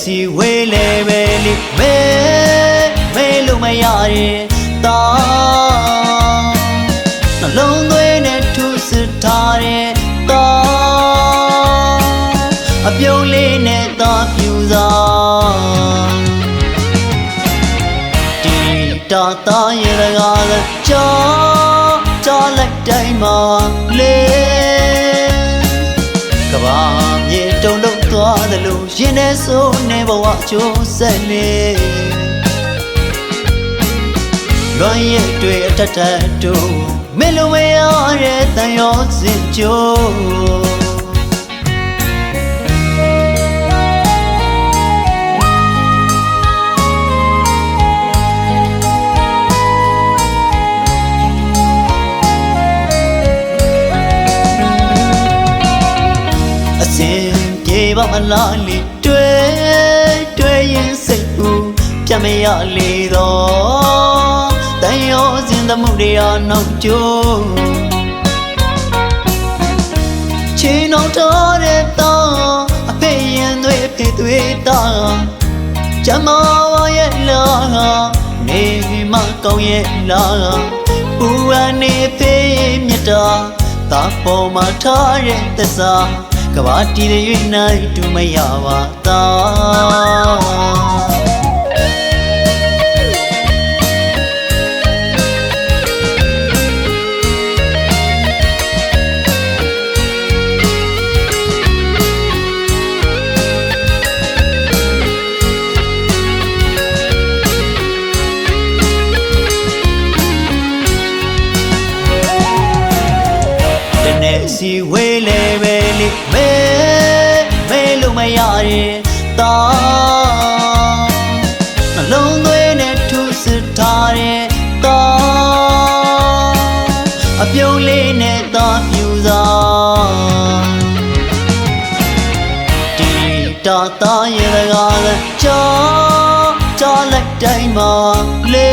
စီဝေးလေပဲလေမဲလို့မရရင်တာနှလုံးသွင်းနဲ့ထူစစ်ထားတဲ့တာအပြုံးလေးနဲ့သာပြူစားဒီတာတာရဲ့ကားကကြားလိုက်တိုင်းမှာလေကဘာမြေတုံလုံးသွားတယ်လို့ရင်ထဲဆိုနေဘဝချိုးဆက်နေလွန်ရဲ့တွေ့အထက်ထက်တို့မလိုမရတဲ့တန်ရောစင်ကြိုးဘာမလားလေတွေ့ရင်စိတ်ဦးပြမရလေတော့တန်ရောစင်သမှုတွေအားနောက်ကျိုးချီနှောင်ထားတဲ့တော့အဖေရင်တွေအဖေတွေတော့ကျမဝရဲ့လားနေမကောင်းရဲ့လားဘူးအနေဖေးမြတ်တာတာပေါ်မှာထားတဲ့သစ္စာကဘာတီးရွေးနိုင်တူမရပါတနေ့စီဝေးလေပဲလေမဲလို့မရရင်တာနှလုံးသွင်းနဲ့ထူစစ်ထားတဲ့တာအပြုံးလေးနဲ့သာပြူစားဒီတာတာရဲ့ကားကကြားလိုက်တိုင်းမှာလေ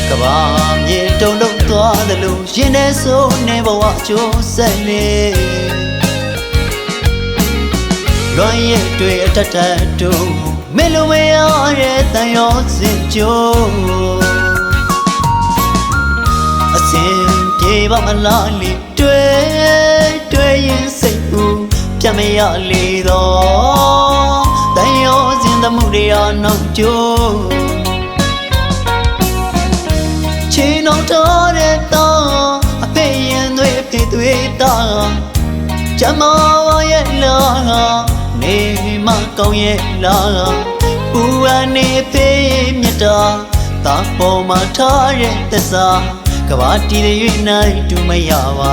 ကဘာမြေတုံလုံးသွားတယ်လို့ရင်ထဲဆိုနေဘဝချိုးဆက်နေလွန်ရဲ့တွေ့အထက်ထက်တို့မလိုမရတဲ့တန်ရောစင်ကြိုးအစင်ပြေပါမလားလေတွေ့ရင်စိတ်ဦးပြမရလေတော့တန်ရောစင်သမှုတွေအားနောက်ကျိုးချီနှောင်ထားတဲ့တော့အဖေရင်တွေအဖေတွေတော့ကျမဝရဲ့လားနေမကောင်းရဲ့လားဘူးအနေဖေးမြတ်တာတာပေါ်မှာထားတဲ့သစ္စာကဘာတီးရွေးနိုင်တူမရပါ